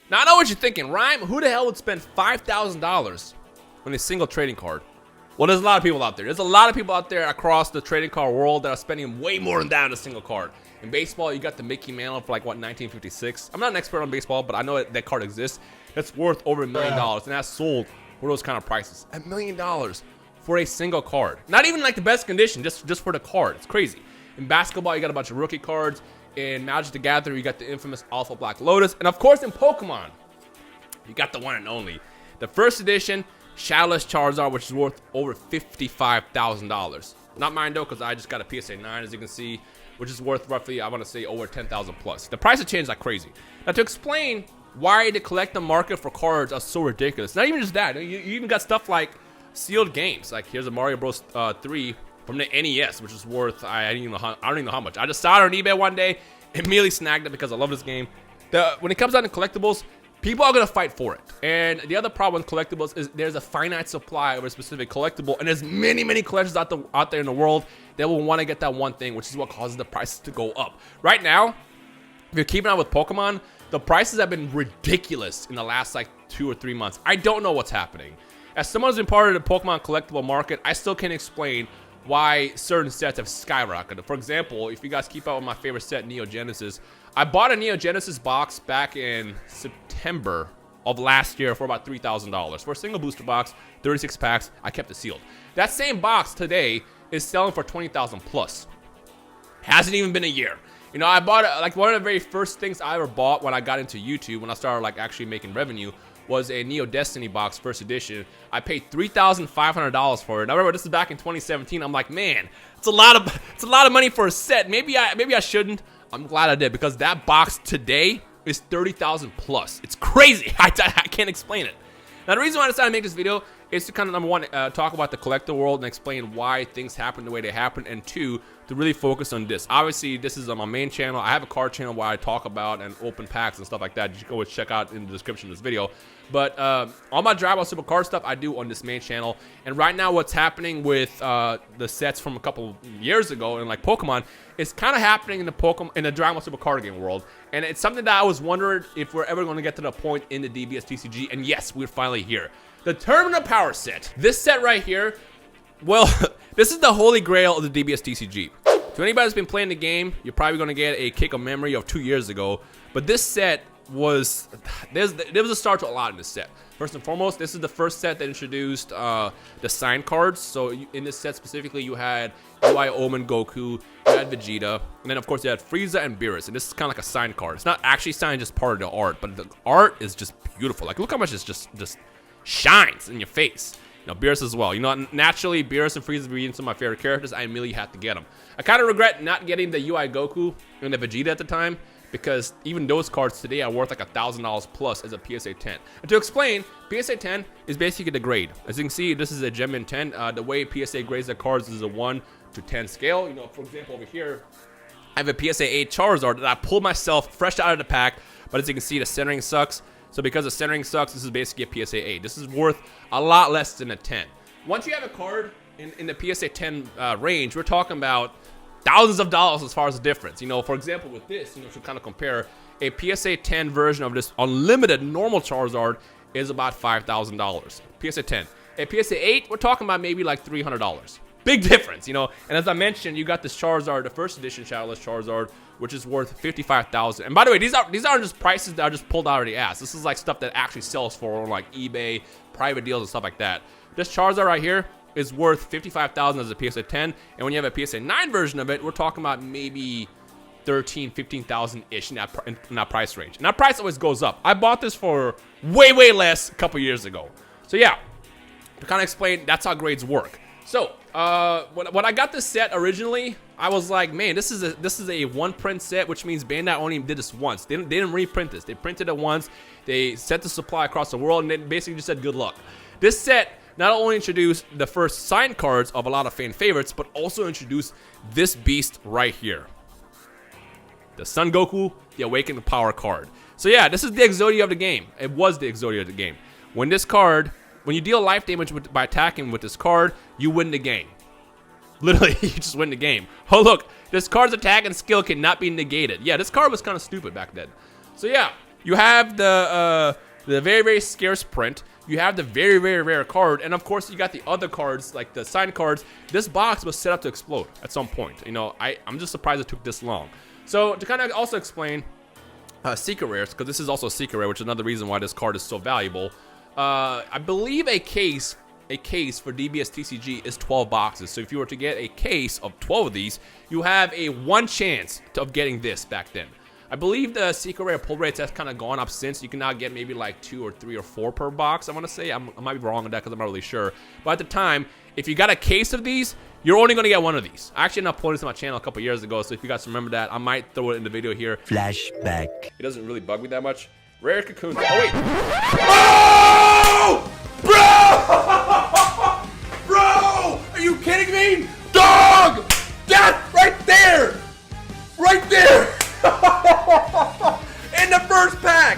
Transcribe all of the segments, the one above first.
Now I know what you're thinking, Rhyme. Who the hell would spend $5,000 on a single trading card? Well, there's a lot of people out there. There's a lot of people out there across the trading card world that are spending way more than that on a single card. In baseball, you got the Mickey Mantle for like, what, 1956? I'm not an expert on baseball, but I know that card exists. That's worth over $1 million, and that's sold for those kind of prices. $1 million for a single card. Not even like the best condition, just for the card. It's crazy. In basketball, you got a bunch of rookie cards. In Magic the Gathering, you got the infamous Alpha Black Lotus. And of course, in Pokemon, you got the one and only. The first edition, Shadowless Charizard, which is worth over $55,000. Not mine though, because I just got a PSA 9, as you can see, which is worth roughly, I want to say, over $10,000 plus. The price has changed like crazy. Now, to explain why the collector market for cards are so ridiculous, not even just that, you even got stuff like sealed games. Like, here's a Mario Bros. 3 from the NES, which is worth, I don't even know how much. I just saw it on eBay one day, immediately snagged it because I love this game. When it comes down to collectibles, people are gonna fight for it. And the other problem with collectibles is there's a finite supply of a specific collectible, and there's many collectors out there in the world that will want to get that one thing, which is what causes the prices to go up. Right now, if you're keeping up with Pokemon, the prices have been ridiculous in the last like 2 or 3 months. I don't know what's happening. As someone who's been part of the Pokemon collectible market, I still can't explain why certain sets have skyrocketed. For example, if you guys keep up with my favorite set, Neo Genesis, I bought a Neo Genesis box back in September of last year for about $3,000 for a single booster box, 36 packs. I kept it sealed. That same box today is selling for $20,000 plus. Hasn't even been a year. You know, I bought it, like one of the very first things I ever bought when I got into YouTube, when I started like actually making revenue, was a Neo Destiny box, first edition. I paid $3,500 for it. And I remember this is back in 2017. I'm like, man, it's a lot of money for a set. Maybe I shouldn't. I'm glad I did, because that box today is $30,000 plus. It's crazy. I can't explain it. Now, the reason why I decided to make this video is to kind of, number one, talk about the collector world and explain why things happen the way they happen, and two, to really focus on this. Obviously, this is on my main channel. I have a card channel where I talk about and open packs and stuff like that. You can always check out in the description of this video. But all my Dragon Ball Super card stuff I do on this main channel. And right now, what's happening with the sets from a couple years ago and like Pokemon is kind of happening in the Dragon Ball Super card game world. And it's something that I was wondering if we're ever going to get to the point in the DBS TCG. And yes, we're finally here. The Terminal Power set. This set right here, well, this is the holy grail of the DBS TCG. To anybody that's been playing the game, you're probably going to get a kick of memory of 2 years ago. But this set was, there was a start to a lot in this set. First and foremost, this is the first set that introduced the sign cards. So in this set specifically, you had UI Omen Goku, you had Vegeta, and then of course you had Frieza and Beerus. And this is kind of like a sign card. It's not actually signed, just part of the art, but the art is just beautiful. Like, look how much it's just shines in your face. You know, Beerus as well. You know, naturally, Beerus and Frieza being some of my favorite characters, I immediately had to get them. I kind of regret not getting the UI Goku and the Vegeta at the time, because even those cards today are worth like $1,000 plus as a PSA 10. And to explain, PSA 10 is basically the grade. As you can see, this is a Gem 10. The way PSA grades the cards is a 1 to 10 scale. You know, for example, over here, I have a PSA 8 Charizard that I pulled myself fresh out of the pack, but as you can see, the centering sucks. So because the centering sucks, this is basically a PSA 8. This is worth a lot less than a 10. Once you have a card in the PSA 10 range, we're talking about thousands of dollars as far as the difference. You know, for example, with this, you know, to kind of compare, a PSA 10 version of this unlimited normal Charizard is about $5,000. PSA 10. A PSA 8, we're talking about maybe like $300. Big difference, you know. And as I mentioned, you got this Charizard, the first edition Shadowless Charizard, which is worth $55,000. And by the way, these aren't just prices that are just pulled out of the ass. This is like stuff that actually sells for on like eBay, private deals and stuff like that. This Charizard right here is worth $55,000 as a PSA 10, and when you have a PSA 9 version of it, we're talking about maybe $13,000, $15,000-ish in that price range. And that price always goes up. I bought this for way less a couple years ago. So yeah, to kind of explain, that's how grades work. So when I got this set originally, I was like, man, this is a one print set, which means Bandai only did this once. They didn't reprint this. They printed it once. They sent the supply across the world, and they basically just said good luck. This set not only introduced the first signed cards of a lot of fan favorites, but also introduced this beast right here. The Son Goku, the Awakened Power card. So yeah, this is the Exodia of the game. It was the Exodia of the game. When you deal life damage by attacking with this card, you win the game. Literally, you just win the game. Oh, look, this card's attack and skill cannot be negated. Yeah, this card was kind of stupid back then. So yeah, you have the very, very scarce print. You have the very, very rare card. And of course, you got the other cards, like the signed cards. This box was set up to explode at some point. You know, I'm just surprised it took this long. So to kind of also explain secret rares, because this is also a secret rare, which is another reason why this card is so valuable. I believe a case for DBS TCG is 12 boxes. So if you were to get a case of 12 of these, you have a 1 chance of getting this back then. I believe the secret rare pull rates has kind of gone up since. You can now get maybe like 2 or 3 or 4 per box, I want to say. I might be wrong on that because I'm not really sure. But at the time, if you got a case of these, you're only going to get 1 of these. I actually ended up putting this on my channel a couple years ago, so if you guys remember that, I might throw it in the video here. Flashback. It doesn't really bug me that much. Rare cocoons. Oh, wait. Oh! Bro! Bro! Are you kidding me? Dog! That right there! Right there! In the first pack!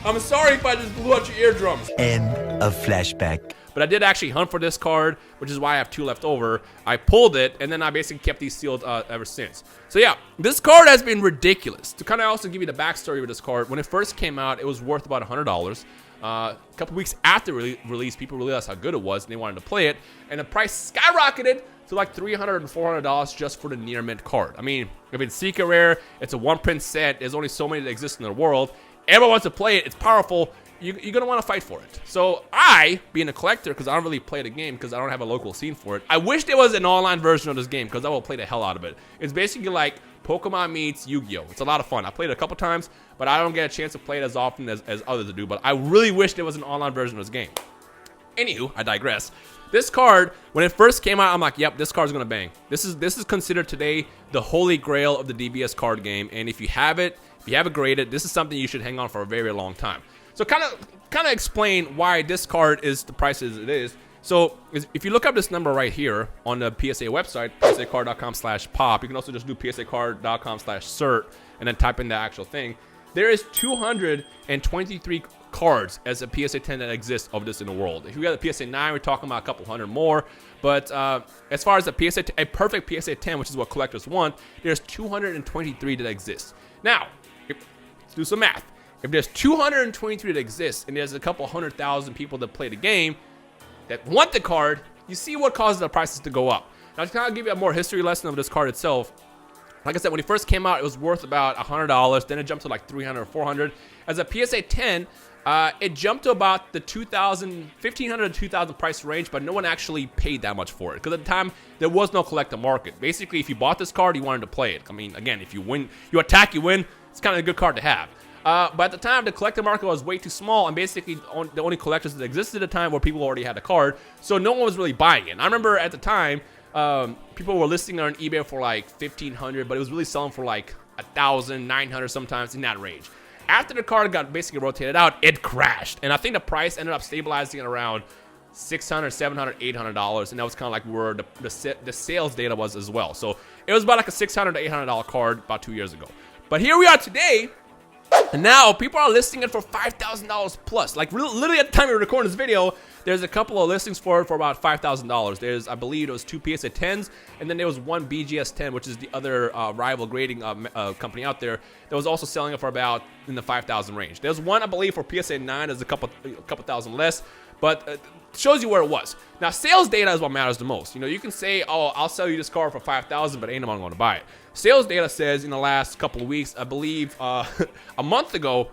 I'm sorry if I just blew out your eardrums. End of flashback. But I did actually hunt for this card, which is why I have 2 left over. I pulled it, and then I basically kept these sealed ever since. So yeah, this card has been ridiculous. To kind of also give you the backstory of this card, when it first came out, it was worth about $100. A couple weeks after release, people realized how good it was, and they wanted to play it. And the price skyrocketed to like $300 and $400 just for the near mint card. I mean, if it's secret rare, it's a 1-print set. There's only so many that exist in the world. Everyone wants to play it. It's powerful. You're going to want to fight for it. So I, being a collector, because I don't really play the game because I don't have a local scene for it, I wish there was an online version of this game because I will play the hell out of it. It's basically like Pokemon meets Yu-Gi-Oh! It's a lot of fun. I played it a couple times, but I don't get a chance to play it as often as others do. But I really wish there was an online version of this game. Anywho, I digress. This card, when it first came out, I'm like, yep, this card's gonna bang. This is considered today the holy grail of the DBS card game. And if you have it, if you have it graded, this is something you should hang on for a very, very long time. So kind of explain why this card is the price as it is. So if you look up this number right here on the PSA website, psacard.com/pop, you can also just do psacard.com/cert and then type in the actual thing. There is 223 cards as a PSA 10 that exists of this in the world. If you got a PSA 9, we're talking about a couple hundred more. But as far as a perfect PSA 10, which is what collectors want, there's 223 that exist. Now, let's do some math. If there's 223 that exist and there's a couple 100,000 people that play the game that want the card, you see what causes the prices to go up. Now, to kind of give you a more history lesson of this card itself, like I said, when it first came out, it was worth about $100. Then it jumped to like $300 or $400. As a PSA 10, it jumped to about the $1,500 to $2,000 price range, but no one actually paid that much for it because at the time there was no collector market. Basically, if you bought this card, you wanted to play it. I mean, again, if you win, you attack, you win. It's kind of a good card to have. But at the time, the collector market was way too small, and basically the only collectors that existed at the time were people who already had the card, so no one was really buying it. And I remember at the time, people were listing on eBay for like $1,500, but it was really selling for like $1,000, $900 sometimes, in that range. After the card got basically rotated out, it crashed, and I think the price ended up stabilizing at around $600, $700, $800, and that was kind of like where the sales data was as well. So it was about like a $600 to $800 card about 2 years ago. But here we are today. And now people are listing it for $5,000 plus. Like literally at the time we were recording this video, there's a couple of listings for it for about $5,000. There's, I believe, it was 2 PSA 10s, and then there was 1 BGS 10, which is the other rival grading company out there that was also selling it for about in the 5,000 range. There's one, I believe, for PSA 9, there's a couple thousand less, but shows you where it was. Now, sales data is what matters the most. You know, you can say, oh, I'll sell you this car for $5,000, but ain't no one going to buy it. Sales data says in the last couple of weeks, I believe a month ago,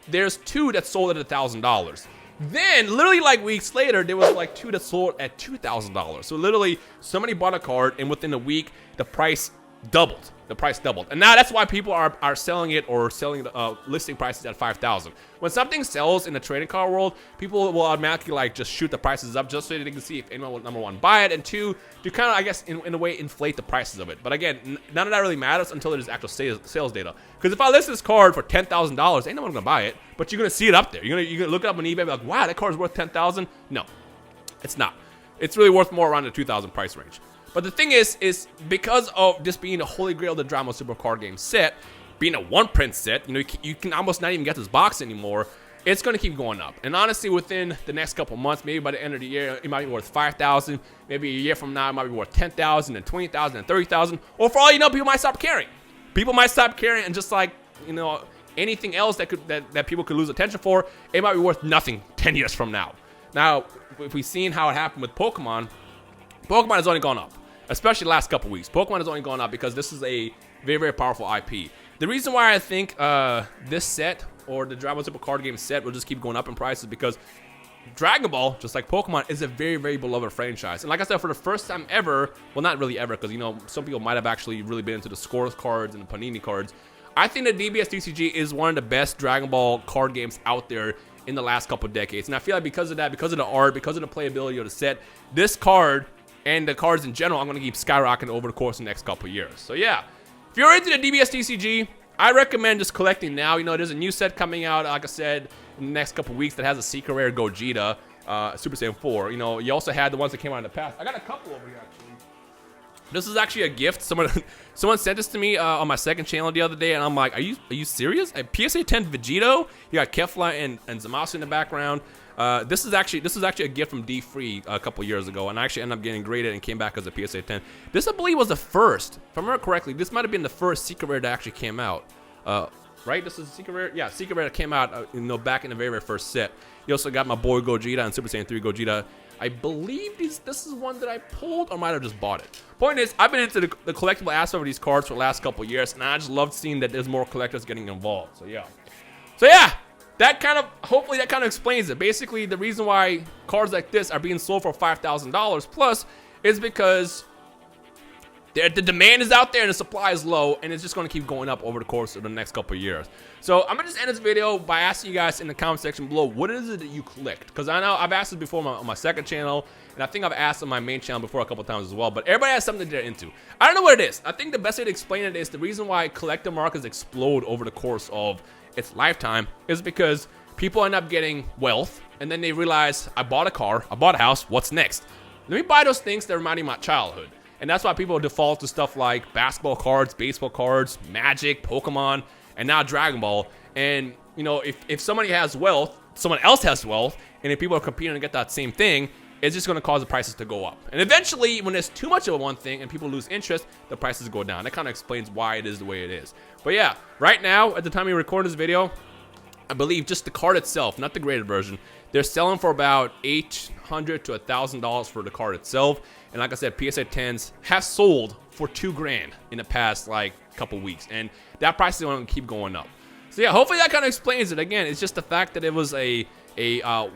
there's 2 that sold at $1,000. Then, literally like weeks later, there was like 2 that sold at $2,000. So literally, somebody bought a card, and within a week, the price doubled. The price doubled. And now that's why people are selling it or selling the listing prices at $5,000. When something sells in the trading card world, people will automatically like just shoot the prices up just so they can see if anyone will, number one, buy it, and 2, to kind of, I guess, in a way, inflate the prices of it. But again, none of that really matters until there's actual sales data. Because if I list this card for $10,000, ain't no one gonna buy it, but you're gonna see it up there. You're gonna look it up on eBay and be like, wow, that card's worth $10,000. No, it's not. It's really worth more around the $2,000 price range. But the thing is because of this being a holy grail of the Drama Super card game set, being a 1-print set, you know, you can almost not even get this box anymore. it's going to keep going up. And honestly, within the next couple months, maybe by the end of the year, it might be worth 5,000. Maybe a year from now, it might be worth 10,000 and 20,000 and 30,000. Or for all you know, people might stop caring. People might stop caring, and just like, you know, anything else that people could lose attention for, it might be worth nothing 10 years from now. Now, if we've seen how it happened with Pokemon, Pokemon has only gone up, especially the last couple weeks. Pokemon has only gone up because this is a very, very powerful IP. The reason why I think this set, or the Dragon Ball Super card game set, will just keep going up in price is because Dragon Ball, just like Pokemon, is a very, very beloved franchise. And like I said, for the first time ever, well, not really ever, because, you know, some people might have actually really been into the Scores cards and the Panini cards. I think that DBS TCG is one of the best Dragon Ball card games out there in the last couple decades. And I feel like because of that, because of the art, because of the playability of the set, this card and the cards in general, I'm going to keep skyrocketing over the course of the next couple years. So yeah, if you're into the DBS TCG, I recommend just collecting now. You know, there's a new set coming out, like I said, in the next couple weeks that has a secret rare Gogeta, Super Saiyan 4. You know, you also had the ones that came out in the past. I got a couple over here, actually. This is actually a gift. Someone sent this to me on my second channel the other day, and I'm like, are you serious? A PSA 10 Vegito. You got Kefla and Zamasu in the background. This is actually a gift from D Free a couple years ago, and I actually ended up getting graded and came back as a PSA 10. This, I believe, was the first. If I remember correctly, this might have been the first secret rare that actually came out. Right? This is a secret rare. Yeah, secret rare that came out, you know, back in the very, very first set. You also got my boy Gogeta and Super Saiyan 3 Gogeta. I believe this is one that I pulled, or might have just bought it. Point is, I've been into the collectible aspect of these cards for the last couple years, and I just loved seeing that there's more collectors getting involved. So yeah, hopefully that kind of explains it. Basically, the reason why cards like this are being sold for $5,000 plus is because the demand is out there and the supply is low, and it's just going to keep going up over the course of the next couple of years. So I'm going to just end this video by asking you guys in the comment section below, what is it that you collect? Because I know I've asked this before on my second channel, and I think I've asked on my main channel before a couple times as well, but everybody has something they're into. I don't know what it is. I think the best way to explain it is the reason why collector markets explode over the course of its lifetime is because people end up getting wealth, and then they realize, I bought a car, I bought a house, what's next? Let me buy those things that remind me of my childhood. And that's why people default to stuff like basketball cards, baseball cards, Magic, Pokemon, and now Dragon Ball. And, you know, if somebody has wealth, someone else has wealth, and if people are competing to get that same thing, it's just going to cause the prices to go up. And eventually, when there's too much of one thing and people lose interest, the prices go down. That kind of explains why it is the way it is. But yeah, right now, at the time we record this video, I believe just the card itself, not the graded version, they're selling for about $800 to $1,000 for the card itself. And like I said, PSA 10s have sold for $2,000 in the past like couple weeks, and that price is going to keep going up. So yeah, hopefully that kind of explains it. Again, it's just the fact that it was a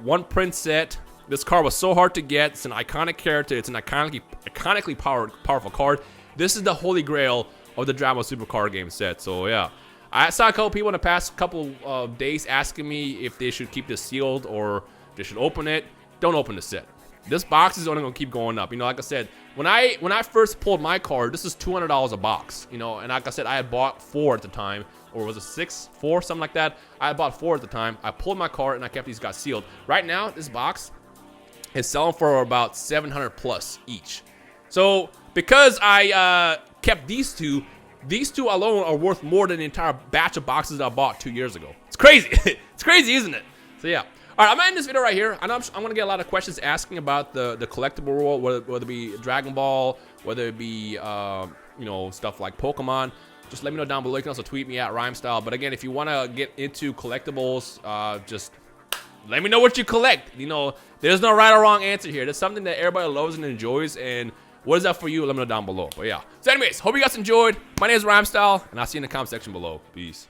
one print set. This card was so hard to get. It's an iconic character. It's an iconically powerful card. This is the holy grail of the Dragon Ball Super card game set. So yeah, I saw a couple people in the past couple of days asking me if they should keep this sealed or they should open it. Don't open the set. This box is only gonna keep going up. You know, like I said, when I first pulled my card, this is $200 a box. You know, and like I said, I had bought 4 at the time, or was it 6, 4, something like that. I had bought 4 at the time. I pulled my card and I kept these guys sealed. Right now, this box is selling for about $700 plus each. So because I kept these two alone are worth more than the entire batch of boxes that I bought 2 years ago. It's crazy. It's crazy, isn't it? So yeah. All right, I'm gonna end this video right here. I know I'm gonna get a lot of questions asking about the collectible world, whether it be Dragon Ball, whether it be you know, stuff like Pokemon. Just let me know down below. You can also tweet me at Rhymestyle. But again, if you want to get into collectibles, just let me know what you collect. You know, there's no right or wrong answer here. There's something that everybody loves and enjoys, and what is that for you? Let me know down below. But yeah. So anyways, hope you guys enjoyed. My name is Rhymestyle, and I'll see you in the comment section below. Peace.